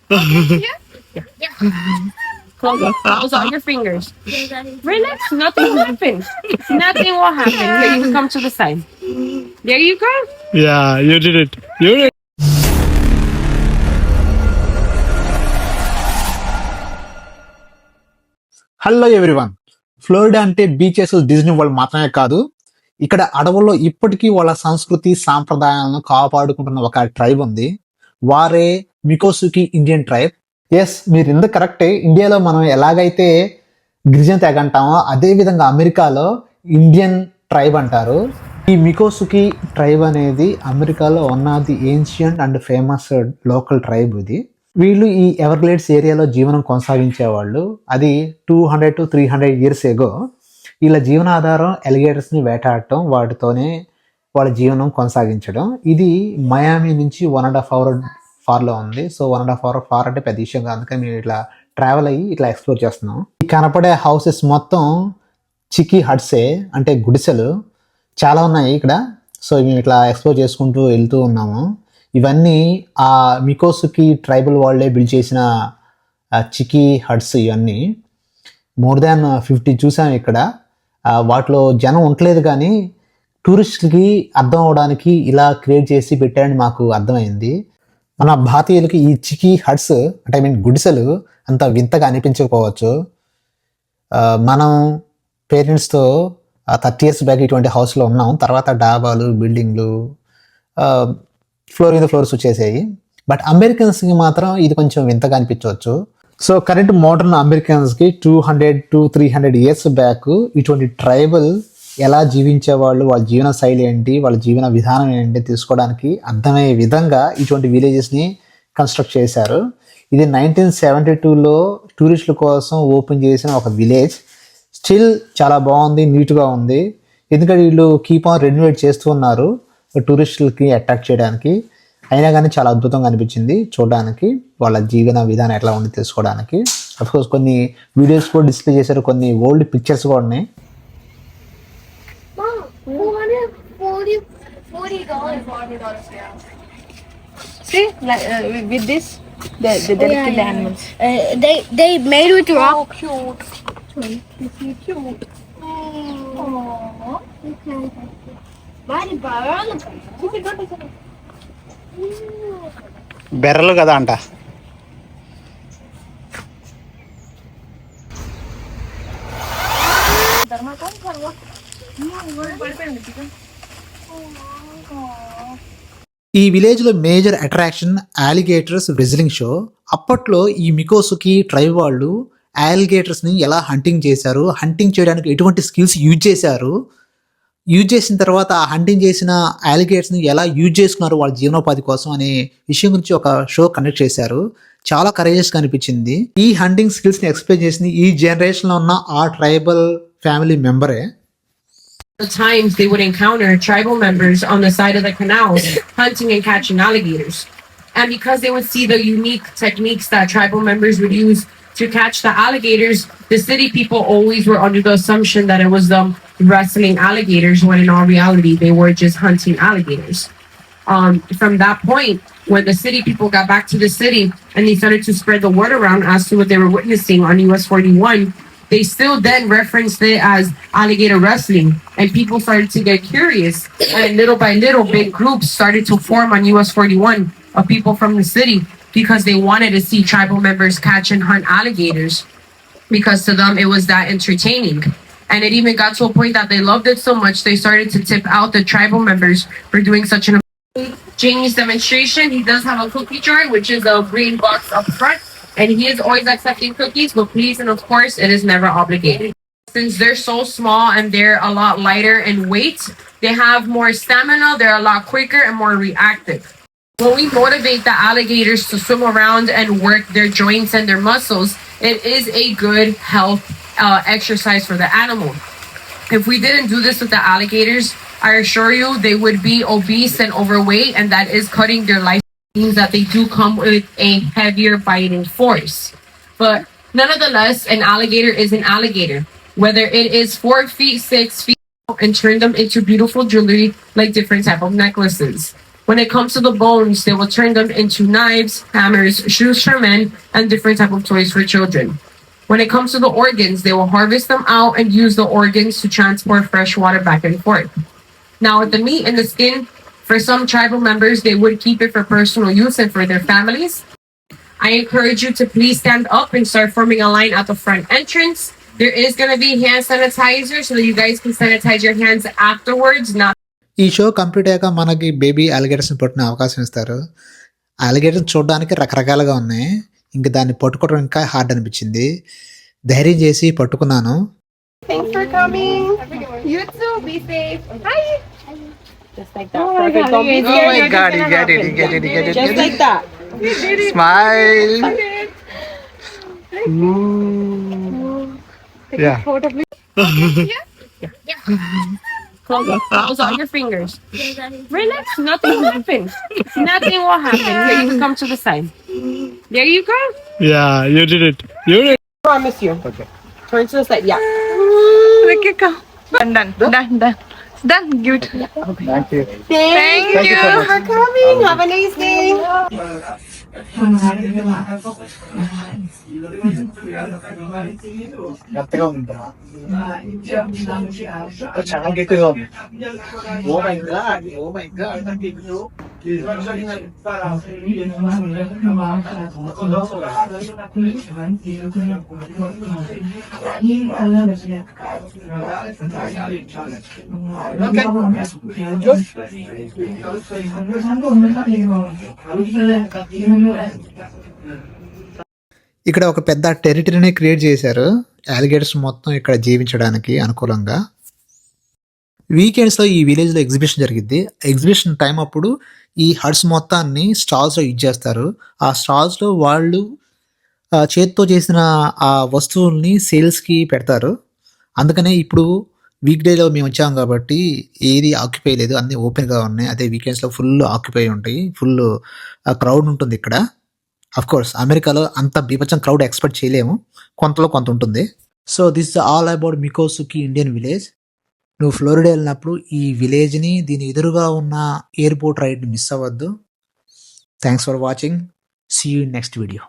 Close all your fingers. Relax. Nothing will happen. Nothing will happen. Here, you can come to the side. There you go. Yeah, you did it. You did it. Hello everyone. Florida అంటే beaches, Disney world మాత్రమే కాదు, ఇక్కడ అడవుల్లో ఇప్పటికీ వాళ్ళ సంస్కృతి సాంప్రదాయాలను కాపాడుకుంటున్న ఒక ట్రైబ్ ఉంది. వారే మికోసుకి ఇండియన్ ట్రైబ్. ఎస్, మీరు ఇంత కరెక్టే. ఇండియాలో మనం ఎలాగైతే గిరిజన తెగ అంటామో అదే విధంగా అమెరికాలో ఇండియన్ ట్రైబ్ అంటారు. ఈ మికోసుకి ట్రైబ్ అనేది అమెరికాలో one of the ancient and famous local tribe. ఇది వీళ్ళు ఈ ఎవర్గ్లేడ్స్ ఏరియాలో జీవనం కొనసాగించేవాళ్ళు. అది 200 to 300 years ఎగో. వీళ్ళ జీవనాధారం ఎలిగేటర్స్ని వేటాడటం, వాటితోనే వాళ్ళ జీవనం కొనసాగించడం. ఇది మయామి నుంచి 1.5 hour ఫార్లో ఉంది. సో 1.5 hour ఫార్ అంటే పెద్ద విషయం కాదు, అందుకని మేము ఇట్లా ట్రావెల్ అయ్యి ఇట్లా ఎక్స్ప్లోర్ చేస్తున్నాం. ఈ కనపడే హౌసెస్ మొత్తం చికీ హట్సే, అంటే గుడిసెలు చాలా ఉన్నాయి ఇక్కడ. సో మేము ఇట్లా ఎక్స్ప్లోర్ చేసుకుంటూ వెళ్తూ ఉన్నాము. ఇవన్నీ ఆ మికోసుకి ట్రైబల్ వాళ్ళే బిల్డ్ చేసిన చికీ హట్స్. ఇవన్నీ మోర్ దాన్ 50 చూసాము ఇక్కడ. వాటిలో జనం ఉండలేదు, కానీ టూరిస్టులకి అర్థం అవడానికి ఇలా క్రియేట్ చేసి పెట్టారని మాకు అర్థమైంది. మన భారతీయులకి ఈ చికీ హట్స్ అంటే ఐ మీన్ గుడిసెలు అంత వింతగా అనిపించకపోవచ్చు. మనం పేరెంట్స్తో 30 years బ్యాక్ ఇటువంటి హౌస్లో ఉన్నాం. తర్వాత డాబాలు, బిల్డింగ్లు, ఫ్లోర్స్ వచ్చేసాయి. బట్ అమెరికన్స్కి మాత్రం ఇది కొంచెం వింతగా అనిపించవచ్చు. సో కరెంట్ మోడర్న్ అమెరికన్స్కి 200 to 300 years బ్యాక్ ఇటువంటి ట్రైబల్ ఎలా జీవించేవాళ్ళు, వాళ్ళ జీవన శైలి ఏంటి, వాళ్ళ జీవన విధానం ఏంటి తెలుసుకోవడానికి అర్థమయ్యే విధంగా ఇటువంటి విలేజెస్ని కన్స్ట్రక్ట్ చేశారు. ఇది 1972లో టూరిస్టుల కోసం ఓపెన్ చేసిన ఒక విలేజ్. స్టిల్ చాలా బాగుంది, నీట్గా ఉంది. ఎందుకంటే వీళ్ళు కీప్ ఆన్ రెన్యువేట్ చేస్తూ ఉన్నారు టూరిస్టులకి అట్రాక్ట్ చేయడానికి. అయినా కానీ చాలా అద్భుతంగా అనిపించింది చూడడానికి, వాళ్ళ జీవన విధానం ఎట్లా ఉంది తెలుసుకోవడానికి. అఫ్కోర్స్ కొన్ని వీడియోస్ కూడా డిస్ప్లే చేశారు, కొన్ని ఓల్డ్ పిక్చర్స్ కూడా ఉన్నాయి. See, like, with this, the delicate animals. They made with rock. Cute. Cute. బెర్రలు కదా అంట. ఈ విలేజ్లో మేజర్ అట్రాక్షన్ ఆలిగేటర్స్ రెజ్లింగ్ షో. అప్పట్లో ఈ మికోసుకి ట్రైబ్ వాళ్ళు ఆలిగేటర్స్ని ఎలా హంటింగ్ చేశారు, హంటింగ్ చేయడానికి ఎటువంటి స్కిల్స్ యూజ్ చేశారు, యూజ్ చేసిన తర్వాత ఆ హంటింగ్ చేసిన ఆలిగేటర్స్ని ఎలా యూజ్ చేసుకున్నారు వాళ్ళ జీవనోపాధి కోసం అనే విషయం గురించి ఒక షో కండక్ట్ చేశారు. చాలా కరేజెస్గా అనిపించింది. ఈ హంటింగ్ స్కిల్స్ని ఎక్స్ప్లెయిన్ చేసింది ఈ జనరేషన్లో ఉన్న ఆ ట్రైబల్ ఫ్యామిలీ మెంబరే. The times they would encounter tribal members on the side of the canals hunting and catching alligators. And because they would see the unique techniques that tribal members would use to catch the alligators, the city people always were under the assumption that it was them wrestling alligators, when in all reality they were just hunting alligators. From that point, when the city people got back to the city and they started to spread the word around as to what they were witnessing on US 41, they still then referenced it as alligator wrestling, and people started to get curious, and little by little big groups started to form on US 41 of people from the city, because they wanted to see tribal members catch and hunt alligators, because to them it was that entertaining. And it even got to a point that they loved it so much they started to tip out the tribal members for doing such an Jamie's demonstration. He does have a cookie jar, which is a green box up front, and he is always accepting cookies, but please and of course it is never obligated. Since they're so small and they're a lot lighter in weight, they have more stamina, they're a lot quicker and more reactive. When we motivate the alligators to swim around and work their joints and their muscles, it is a good health exercise for the animal. If we didn't do this with the alligators, I assure you they would be obese and overweight, and that is cutting their life. Means that they do come with a heavier biting force. But nonetheless, an alligator is an alligator. Whether it is 4 feet, 6 feet, and turn them into beautiful jewelry like different type of necklaces. When it comes to the bones, they will turn them into knives, hammers, shoes for men, and different type of toys for children. When it comes to the organs, they will harvest them out and use the organs to transport fresh water back and forth. Now, with the meat and the skin, for some tribal members, they would keep it for personal use and for their families. I encourage you to please stand up and start forming a line at the front entrance. There is going to be hand sanitizer so that you guys can sanitize your hands afterwards, not ఈ show complete అయ్యాక మనకి baby అలిగేటర్స్ని పట్టిన అవకాశం ఇస్తారు. ఆ alligators చూడడానికి రకరకాలుగా ఉన్నాయి. ఇంక దాన్ని పట్టుకోవడం ఇంకా హార్డ్ అనిపించింది. ధైర్యం చేసి పట్టుకున్నాను. Thanks for coming. You too. Be safe. Hi. just like that. Perfect. Don't be scared. Oh my Nothing's God, gonna you get it, happen. you get it, you get it. Just get like it. that. Smile. Yeah. Close all your fingers. Relax. Nothing will happen. Nothing will happen. Here, you can come to the side. There you go. Yeah, you did it. You did it. Promise you. Okay. Turn to the side. Yeah. Look at go. Done. Done. Good. Thank you. Thank you you so much. for coming. Have a nice day. మెత్తగా ఉంది. చాలా గట్టిగా ఉంది. Oh my God. Oh my God. ఇక్కడ ఒక పెద్ద టెరిటరీని create చేశారు alligators మొత్తం ఇక్కడ జీవించడానికి అనుకూలంగా. వీకెండ్స్లో ఈ విలేజ్లో ఎగ్జిబిషన్ జరిగింది. ఎగ్జిబిషన్ టైం అప్పుడు ఈ హట్స్ మొత్తాన్ని స్టాల్స్లో యూజ్ చేస్తారు. ఆ స్టాల్స్లో వాళ్ళు చేత్తో చేసిన ఆ వస్తువుల్ని సేల్స్కి పెడతారు. అందుకనే ఇప్పుడు వీక్ డేలో మేము వచ్చాం కాబట్టి ఏది ఆక్యుపై లేదు, అన్నీ ఓపెన్గా ఉన్నాయి. అదే వీకెండ్స్లో ఫుల్ ఆక్యుపై ఉంటాయి, ఫుల్ క్రౌడ్ ఉంటుంది ఇక్కడ. కోర్స్ అమెరికాలో అంత బీభత్సం క్రౌడ్ ఎక్స్పెక్ట్ చేయలేము, కొంతలో కొంత ఉంటుంది. So this all about Miccosukee Indian village. నువ్వు ఫ్లోరిడా వెళ్ళినప్పుడు ఈ విలేజ్ని, దీని ఎదురుగా ఉన్న ఎయిర్పోర్ట్ రైడ్ని మిస్ అవ్వద్దు. Thanks for watching. See you in next video.